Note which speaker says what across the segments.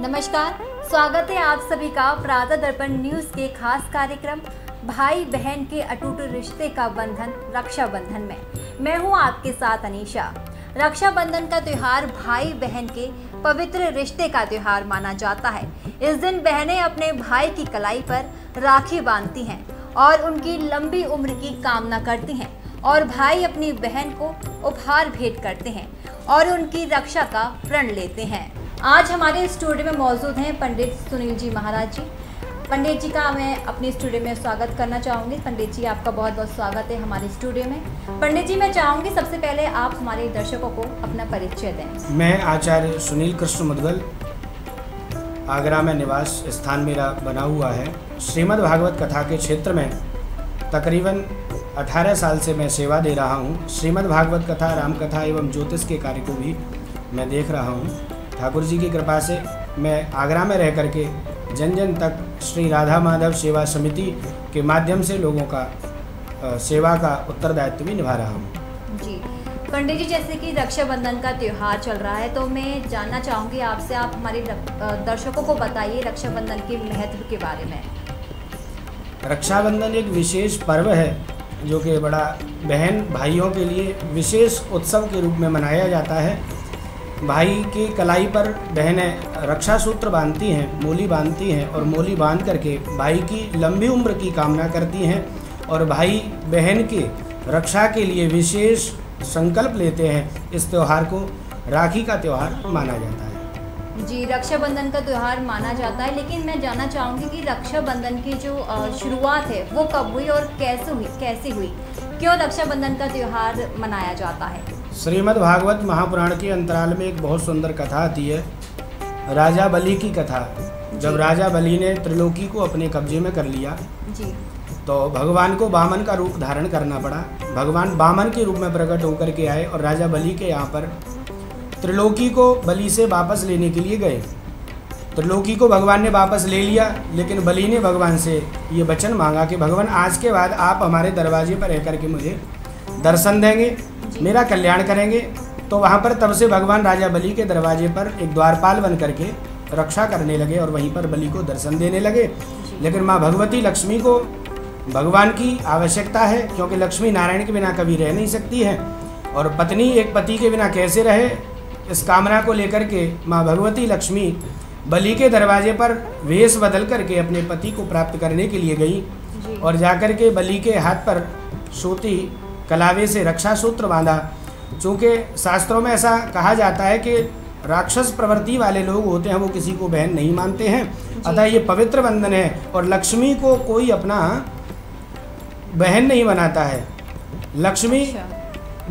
Speaker 1: नमस्कार, स्वागत है आप सभी का प्रातः दर्पण न्यूज के खास कार्यक्रम भाई बहन के अटूट रिश्ते का बंधन रक्षाबंधन में। मैं हूं आपके साथ अनीशा। रक्षाबंधन का त्योहार भाई बहन के पवित्र रिश्ते का त्योहार माना जाता है। इस दिन बहनें अपने भाई की कलाई पर राखी बांधती हैं और उनकी लंबी उम्र की कामना करती हैं और भाई अपनी बहन को उपहार भेंट करते हैं और उनकी रक्षा का प्रण लेते हैं। आज हमारे स्टूडियो में मौजूद हैं पंडित सुनील जी महाराज जी। पंडित जी का मैं अपने स्टूडियो में स्वागत करना चाहूँगी। पंडित जी, आपका बहुत बहुत स्वागत है हमारे स्टूडियो में। पंडित जी, मैं चाहूँगी सबसे पहले आप हमारे दर्शकों को अपना परिचय दें।
Speaker 2: मैं आचार्य सुनील कृष्ण मुदगल, आगरा में निवास स्थान मेरा बना हुआ है। श्रीमद् भागवत कथा के क्षेत्र में तकरीबन 18 साल से मैं सेवा दे रहा हूँ। श्रीमद् भागवत कथा, राम कथा एवं ज्योतिष के कार्य को भी मैं देख रहा हूँ। ठाकुर जी की कृपा से मैं आगरा में रह करके जन जन तक श्री राधा माधव सेवा समिति के माध्यम से लोगों का सेवा का उत्तरदायित्व भी निभा रहा हूँ।
Speaker 1: जी पंडित जी, जैसे कि रक्षाबंधन का त्यौहार चल रहा है तो मैं जानना चाहूँगी आपसे, आप हमारे दर्शकों को बताइए रक्षाबंधन के महत्व के बारे में।
Speaker 2: रक्षाबंधन एक विशेष पर्व है जो कि बड़ा बहन भाइयों के लिए विशेष उत्सव के रूप में मनाया जाता है। भाई की कलाई पर बहनें रक्षा सूत्र बांधती हैं, मूली बांधती हैं और मूली बांध करके भाई की लंबी उम्र की कामना करती हैं और भाई बहन की रक्षा के लिए विशेष संकल्प लेते हैं। इस त्यौहार को राखी का त्यौहार माना जाता है।
Speaker 1: जी, रक्षाबंधन का त्यौहार माना जाता है, लेकिन मैं जानना चाहूँगी कि रक्षाबंधन की जो शुरुआत है वो कब हुई और कैसे हुई? क्यों रक्षाबंधन का त्यौहार मनाया जाता है?
Speaker 2: श्रीमद् भागवत महापुराण के अंतराल में एक बहुत सुंदर कथा आती है, राजा बलि की कथा। जब राजा बलि ने त्रिलोकी को अपने कब्जे में कर लिया
Speaker 1: जी,
Speaker 2: तो भगवान को वामन का रूप धारण करना पड़ा। भगवान वामन के रूप में प्रकट होकर के आए और राजा बलि के यहाँ पर त्रिलोकी को बलि से वापस लेने के लिए गए। त्रिलोकी को भगवान ने वापस ले लिया, लेकिन बलि ने भगवान से ये वचन मांगा कि भगवान, आज के बाद आप हमारे दरवाजे पर रह करके मुझे दर्शन देंगे, मेरा कल्याण करेंगे। तो वहाँ पर तब से भगवान राजा बलि के दरवाजे पर एक द्वारपाल बन करके रक्षा करने लगे और वहीं पर बलि को दर्शन देने लगे। लेकिन माँ भगवती लक्ष्मी को भगवान की आवश्यकता है, क्योंकि लक्ष्मी नारायण के बिना कभी रह नहीं सकती है और पत्नी एक पति के बिना कैसे रहे, इस कामना को लेकर के माँ भगवती लक्ष्मी बलि के दरवाजे पर वेश बदल करके अपने पति को प्राप्त करने के लिए गई और जाकर के बलि के हाथ पर सूती कलावे से रक्षा सूत्र बांधा। चूँकि शास्त्रों में ऐसा कहा जाता है कि राक्षस प्रवृत्ति वाले लोग होते हैं वो किसी को बहन नहीं मानते हैं, अतः ये पवित्र बंधन है और लक्ष्मी को कोई अपना बहन नहीं बनाता है। लक्ष्मी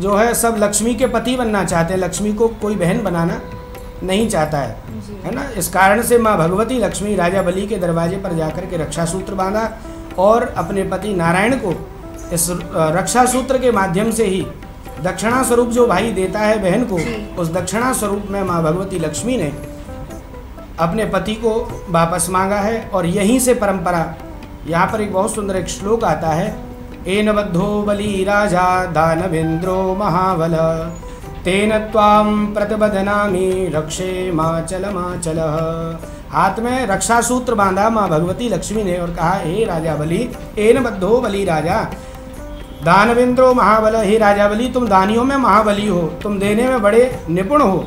Speaker 2: जो है सब लक्ष्मी के पति बनना चाहते हैं, लक्ष्मी को कोई बहन बनाना नहीं चाहता है ना। इस कारण से माँ भगवती लक्ष्मी राजा बलि के दरवाजे पर जाकर के रक्षा सूत्र बांधा और अपने पति नारायण को इस रक्षा सूत्र के माध्यम से ही दक्षिणा स्वरूप जो भाई देता है बहन को, उस दक्षिणा स्वरूप में माँ भगवती लक्ष्मी ने अपने पति को वापस मांगा है। और यहीं से परंपरा, यहाँ पर एक बहुत सुंदर एक श्लोक आता है, एन बद्धो बलि राजा दानवेंद्रो महाबल तेन त्वाम प्रतिबध्नामि रक्षे माचल माचल। हाथ में रक्षा सूत्र बांधा माँ भगवती लक्ष्मी ने और कहा, हे राजा बलि, एन बद्धो बलि राजा दानवेंद्रो महाबल, हे राजा बलि तुम दानियों में महाबली हो, तुम देने में बड़े निपुण हो,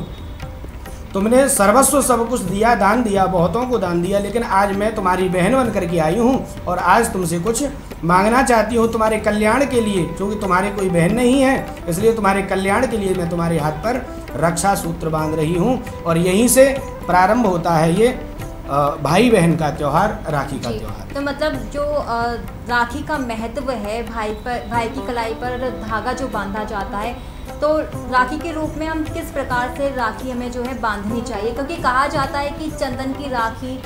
Speaker 2: तुमने सर्वस्व सब कुछ दिया, दान दिया, बहुतों को दान दिया, लेकिन आज मैं तुम्हारी बहन बन करके आई हूँ और आज तुमसे कुछ मांगना चाहती हूँ तुम्हारे कल्याण के लिए। क्योंकि तुम्हारे कोई बहन नहीं है, इसलिए तुम्हारे कल्याण के लिए मैं तुम्हारे हाथ पर रक्षा सूत्र बांध रही हूँ। और यहीं से प्रारंभ होता है ये भाई बहन का त्यौहार, राखी का त्यौहार।
Speaker 1: तो मतलब जो राखी का महत्व है, भाई की कलाई पर धागा जो बांधा जाता है, तो राखी के रूप में हम किस प्रकार से राखी हमें जो है बांधनी चाहिए? क्योंकि कहा जाता है कि चंदन की राखी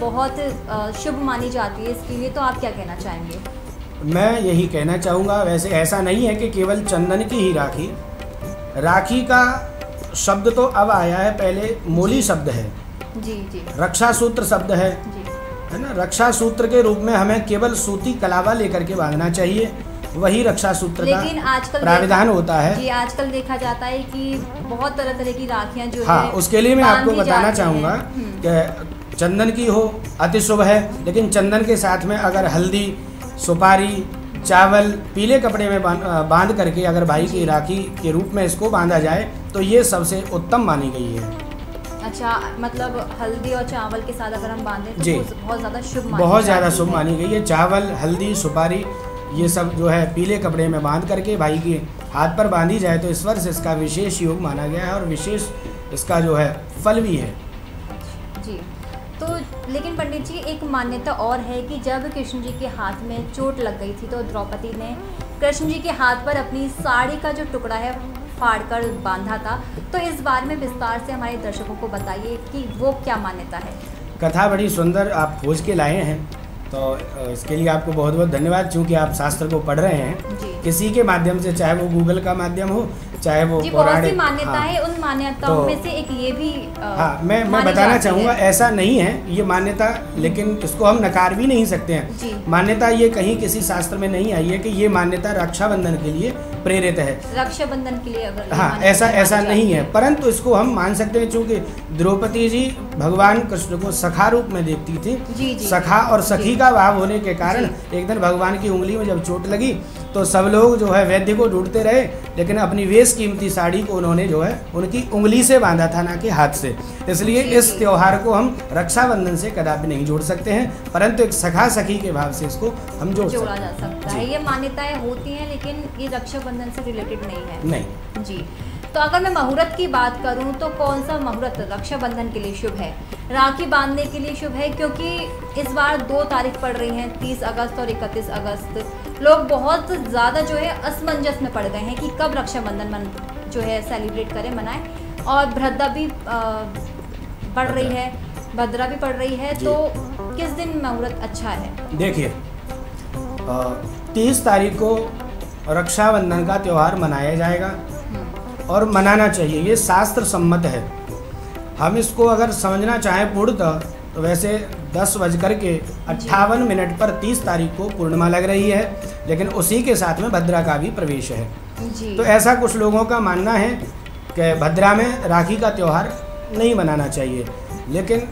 Speaker 1: बहुत शुभ मानी जाती है, इसके लिए तो आप क्या कहना चाहेंगे?
Speaker 2: मैं यही कहना चाहूँगा, वैसे ऐसा नहीं है कि केवल चंदन की ही राखी। राखी का शब्द तो अब आया है, पहले मूली शब्द है,
Speaker 1: जी,
Speaker 2: रक्षा सूत्र शब्द है ना। रक्षा सूत्र के रूप में हमें केवल सूती कलावा लेकर के बांधना चाहिए। वही रक्षा सूत्र
Speaker 1: लेकिन
Speaker 2: का
Speaker 1: आजकल
Speaker 2: प्राविधान होता है।
Speaker 1: जी, आजकल देखा जाता है कि बहुत तरह तरह की राखियां जो
Speaker 2: हाँ,
Speaker 1: है
Speaker 2: उसके लिए मैं आपको
Speaker 1: बांधी
Speaker 2: बताना
Speaker 1: जाती
Speaker 2: चाहूँगा
Speaker 1: हैं।
Speaker 2: कि चंदन की हो अति शुभ है, लेकिन चंदन के साथ में अगर हल्दी, सुपारी, चावल पीले कपड़े में बांध करके अगर भाई की राखी के रूप में इसको बांधा जाए तो ये सबसे उत्तम मानी गई है।
Speaker 1: अच्छा, मतलब हल्दी और चावल के साथ अगर हम बांधें तो
Speaker 2: जी,
Speaker 1: बहुत ज़्यादा शुभ
Speaker 2: बहुत ज़्यादा शुभ मानी गई है। चावल, हल्दी, सुपारी ये सब जो है पीले कपड़े में बांध करके भाई के हाथ पर बांधी जाए तो इस वर्ष इसका विशेष योग माना गया है और विशेष इसका जो है फल भी है।
Speaker 1: जी, तो लेकिन पंडित जी एक मान्यता और है कि जब कृष्ण जी के हाथ में चोट लग गई थी तो द्रौपदी ने कृष्ण जी के हाथ पर अपनी साड़ी का जो टुकड़ा है फाड़कर बांधा था, तो इस बारे में विस्तार से हमारे दर्शकों को बताइए कि वो क्या मान्यता है।
Speaker 2: कथा बड़ी सुंदर आप खोज के लाए हैं, तो इसके लिए आपको बहुत बहुत धन्यवाद। चूँकि आप शास्त्र को पढ़ रहे हैं
Speaker 1: जी।
Speaker 2: किसी के माध्यम से, चाहे वो गूगल का माध्यम हो, चाहे वो
Speaker 1: जी, बहुत सी
Speaker 2: पौराणिक,
Speaker 1: मान्यता
Speaker 2: हाँ,
Speaker 1: है, उन मान्यताओं
Speaker 2: तो
Speaker 1: में से एक ये भी
Speaker 2: हाँ, मैं
Speaker 1: मानी
Speaker 2: बताना
Speaker 1: जाती
Speaker 2: चाहूँगा
Speaker 1: है।
Speaker 2: ऐसा नहीं है ये मान्यता, लेकिन इसको हम नकार भी नहीं सकते हैं।
Speaker 1: जी।
Speaker 2: मान्यता ये कहीं किसी शास्त्र में नहीं आई है कि ये मान्यता रक्षाबंधन के लिए प्रेरित है।
Speaker 1: रक्षाबंधन के लिए अगर ये
Speaker 2: हाँ,
Speaker 1: मान्यता
Speaker 2: ऐसा
Speaker 1: मानी
Speaker 2: नहीं
Speaker 1: जाती
Speaker 2: है, परंतु इसको हम मान सकते हैं चूँकि द्रौपदी जी भगवान कृष्ण को सखा रूप में देखती थी।
Speaker 1: जी, जी,
Speaker 2: सखा और सखी
Speaker 1: जी।
Speaker 2: का भाव होने के कारण एक दिन भगवान की उंगली में जब चोट लगी तो सब लोग जो है वैद्य को ढूंढते रहे, लेकिन अपनी वेश कीमती साड़ी को उन्होंने जो है उनकी उंगली से बांधा था, ना कि हाथ से। इसलिए
Speaker 1: जी,
Speaker 2: इस
Speaker 1: जी।
Speaker 2: त्योहार को हम रक्षाबंधन से कदापि नहीं जोड़ सकते हैं, परंतु एक सखा सखी के भाव से इसको हम जोड़
Speaker 1: जोड़ा
Speaker 2: सकते
Speaker 1: जा
Speaker 2: हैं।
Speaker 1: सकता
Speaker 2: जी।
Speaker 1: है। ये मान्यताएं होती हैं लेकिन ये रक्षाबंधन से रिलेटेड नहीं है।
Speaker 2: नहीं।
Speaker 1: जी, तो अगर मैं मुहूर्त की बात करूं तो कौन सा मुहूर्त रक्षाबंधन के लिए शुभ है, राखी बांधने के लिए शुभ है? क्योंकि इस बार 2 तारीख पड़ रही हैं, 30 अगस्त और 31 अगस्त। लोग बहुत ज़्यादा जो है असमंजस में पड़ गए हैं कि कब रक्षाबंधन जो है सेलिब्रेट करें, मनाएं। और भद्रा भी पड़ रही है, भद्रा भी पड़ रही है, तो किस दिन मुहूर्त अच्छा है?
Speaker 2: देखिए, 30 तारीख को रक्षाबंधन का त्यौहार मनाया जाएगा और मनाना चाहिए, ये शास्त्र सम्मत है। हम इसको अगर समझना चाहें पूर्णतः तो वैसे 10:58 पर 30 तारीख को पूर्णिमा लग रही है, लेकिन उसी के साथ में भद्रा का भी प्रवेश है।
Speaker 1: जी।
Speaker 2: तो ऐसा कुछ लोगों का मानना है कि भद्रा में राखी का त्यौहार नहीं मनाना चाहिए, लेकिन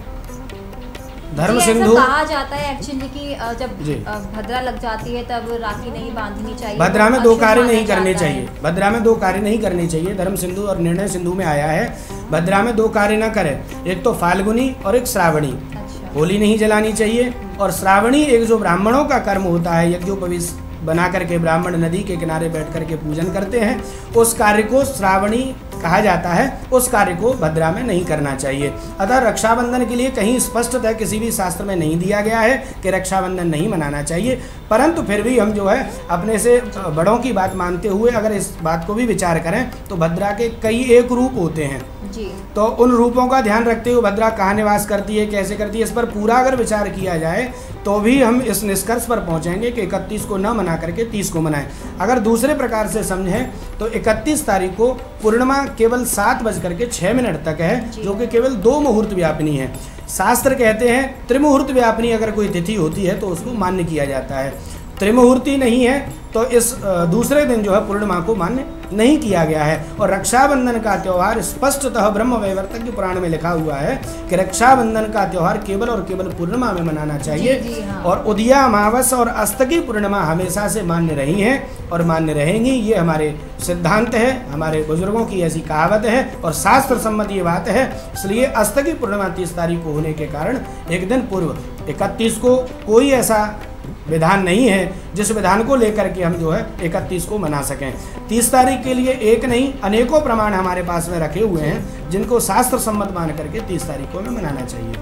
Speaker 2: धर्म
Speaker 1: जी,
Speaker 2: सिंधु
Speaker 1: ऐसा कहा जाता है एक्चुअली कि जब
Speaker 2: जी।
Speaker 1: भद्रा लग जाती है तब राखी नहीं बांधनी चाहिए।
Speaker 2: भद्रा में
Speaker 1: वो
Speaker 2: 2
Speaker 1: अशुभ
Speaker 2: कार्य
Speaker 1: माना
Speaker 2: नहीं करने
Speaker 1: जाता है।
Speaker 2: चाहिए। भद्रा में 2 कार्य नहीं करने चाहिए। धर्म सिंधु और निर्णय सिंधु में आया है भद्रा में 2 कार्य ना करें, एक तो फाल्गुनी और एक श्रावणी।
Speaker 1: अच्छा।
Speaker 2: होली नहीं जलानी चाहिए। और श्रावणी एक जो ब्राह्मणों का कर्म होता है, यज्ञोपवीत बना करके ब्राह्मण नदी के किनारे बैठ करके पूजन करते हैं, उस कार्य को श्रावणी कहा जाता है, उस कार्य को भद्रा में नहीं करना चाहिए। अतः रक्षाबंधन के लिए कहीं स्पष्टतः किसी भी शास्त्र में नहीं दिया गया है कि रक्षाबंधन नहीं मनाना चाहिए, परंतु फिर भी हम जो है अपने से बड़ों की बात मानते हुए अगर इस बात को भी विचार करें तो भद्रा के कई एक रूप होते हैं।
Speaker 1: जी।
Speaker 2: तो उन रूपों का ध्यान रखते हुए भद्रा कहाँ निवास करती है, कैसे करती है, इस पर पूरा अगर विचार किया जाए तो भी हम इस निष्कर्ष पर पहुंचेंगे कि 31 को न मना करके 30 को मनाएं। अगर दूसरे प्रकार से समझें तो 31 तारीख को पूर्णिमा केवल 7:06 तक है, जो कि केवल 2 मुहूर्त व्यापिनी है। शास्त्र कहते हैं त्रिमुहूर्त व्यापिनी अगर कोई तिथि होती है तो उसको मान्य किया जाता है। त्रिमुहूर्ति नहीं है तो इस दूसरे दिन जो है पूर्णिमा को मान्य नहीं किया गया है। और रक्षाबंधन का त्यौहार स्पष्टतः ब्रह्म वैवर्तक पुराण में लिखा हुआ है कि रक्षाबंधन का त्यौहार केवल और केवल पूर्णिमा में मनाना चाहिए।
Speaker 1: जी, हाँ।
Speaker 2: और उदया अमावस और अस्त की पूर्णिमा हमेशा से मान्य रही हैं और मान्य रहेंगी, ये हमारे सिद्धांत है, हमारे बुजुर्गों की ऐसी कहावत है और शास्त्र सम्मत ये बात है। इसलिए अस्त की पूर्णिमा 30 तारीख को होने के कारण एक दिन पूर्व 31 को कोई ऐसा विधान नहीं है जिस विधान को लेकर के हम जो है 31 को मना सकें। 30 तारीख के लिए एक नहीं अनेकों प्रमाण हमारे पास में रखे हुए हैं जिनको शास्त्र सम्मत मान करके 30 तारीख को हमें मनाना चाहिए।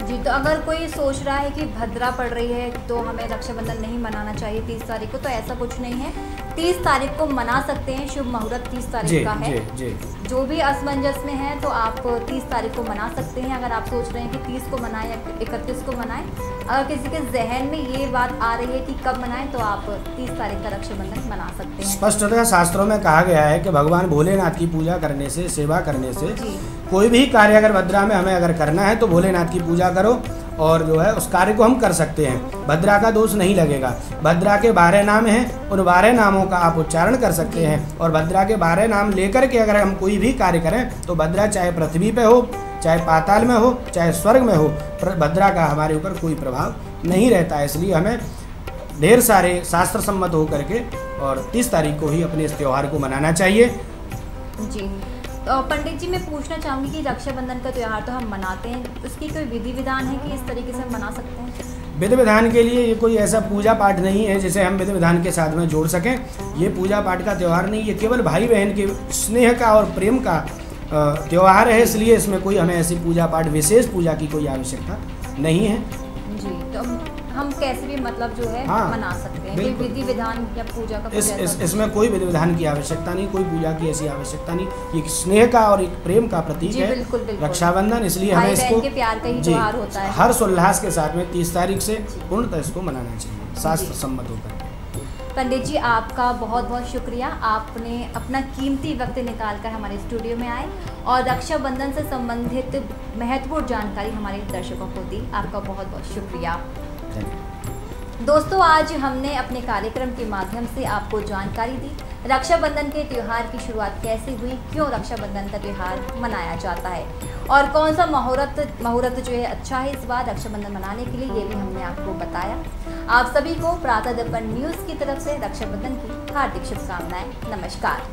Speaker 1: जी, तो अगर कोई सोच रहा है कि भद्रा पड़ रही है तो हमें रक्षाबंधन नहीं मनाना चाहिए 30 तारीख को, तो ऐसा कुछ नहीं है। 30 तारीख को मना सकते हैं, शुभ मुहूर्त 30 तारीख का है।
Speaker 2: जी, जी।
Speaker 1: जो भी असमंजस में है तो आप 30 तारीख को मना सकते हैं। अगर आप सोच रहे हैं कि 30 को मनाएं या 31 को मनाएं, अगर किसी के जहन में ये बात आ रही है कि कब मनाएं तो आप 30 तारीख का रक्षाबंधन मना सकते हैं।
Speaker 2: स्पष्टतः शास्त्रों में कहा गया है कि भगवान भोलेनाथ की पूजा करने से, सेवा करने से
Speaker 1: जी।
Speaker 2: कोई भी कार्य अगर भद्रा में हमें अगर करना है तो भोलेनाथ की पूजा करो और जो है उस कार्य को हम कर सकते हैं। भद्रा का दोष नहीं लगेगा। भद्रा के 12 नाम हैं, उन 12 नामों का आप उच्चारण कर सकते हैं और भद्रा के 12 नाम लेकर के अगर हम कोई भी कार्य करें तो भद्रा चाहे पृथ्वी पे हो, चाहे पाताल में हो, चाहे स्वर्ग में हो, भद्रा का हमारे ऊपर कोई प्रभाव नहीं रहता है। इसलिए हमें ढेर सारे शास्त्र सम्मत होकर के और 30 तारीख को ही अपने इस त्यौहार को मनाना चाहिए।
Speaker 1: जी, तो पंडित जी मैं पूछना चाहूँगी कि रक्षाबंधन का त्यौहार तो हम मनाते हैं, उसकी कोई विधि विधान है कि इस तरीके से हम मना सकते हैं?
Speaker 2: विधि विधान के लिए ये कोई ऐसा पूजा पाठ नहीं है जिसे हम विधि विधान के साथ में जोड़ सकें। ये पूजा पाठ का त्यौहार नहीं, ये केवल भाई बहन के स्नेह का और प्रेम का त्यौहार है। इसलिए इसमें कोई हमें ऐसी पूजा पाठ, विशेष पूजा की कोई आवश्यकता नहीं है।
Speaker 1: जी, तो हम कैसे भी मतलब जो है मना सकते हैं, कोई विधि विधान या पूजा का
Speaker 2: इसमें कोई विधि विधान की आवश्यकता नहीं, कोई पूजा की ऐसी आवश्यकता नहीं। ये स्नेह का और एक प्रेम का प्रतीक है रक्षाबंधन। इसलिए हमें इसको
Speaker 1: प्यार का ही त्यौहार होता है,
Speaker 2: हर्ष उल्लास के साथ में 30 तारीख से पूर्णतः इसको मनाना चाहिए, शास्त्र सम्मत होकर।
Speaker 1: पंडित जी आपका बहुत बहुत शुक्रिया, आपने अपना कीमती वक्त निकाल कर हमारे स्टूडियो में आए और रक्षाबंधन से संबंधित महत्वपूर्ण जानकारी हमारे दर्शकों को दी। आपका बहुत बहुत शुक्रिया। दोस्तों, आज हमने अपने कार्यक्रम के माध्यम से आपको जानकारी दी रक्षाबंधन के त्यौहार की शुरुआत कैसे हुई, क्यों रक्षाबंधन का त्यौहार मनाया जाता है और कौन सा मुहूर्त जो है अच्छा है इस बार रक्षाबंधन मनाने के लिए, ये भी हमने आपको बताया। आप सभी को प्रातः दर्पण न्यूज़ की तरफ से रक्षाबंधन की हार्दिक शुभकामनाएं। नमस्कार।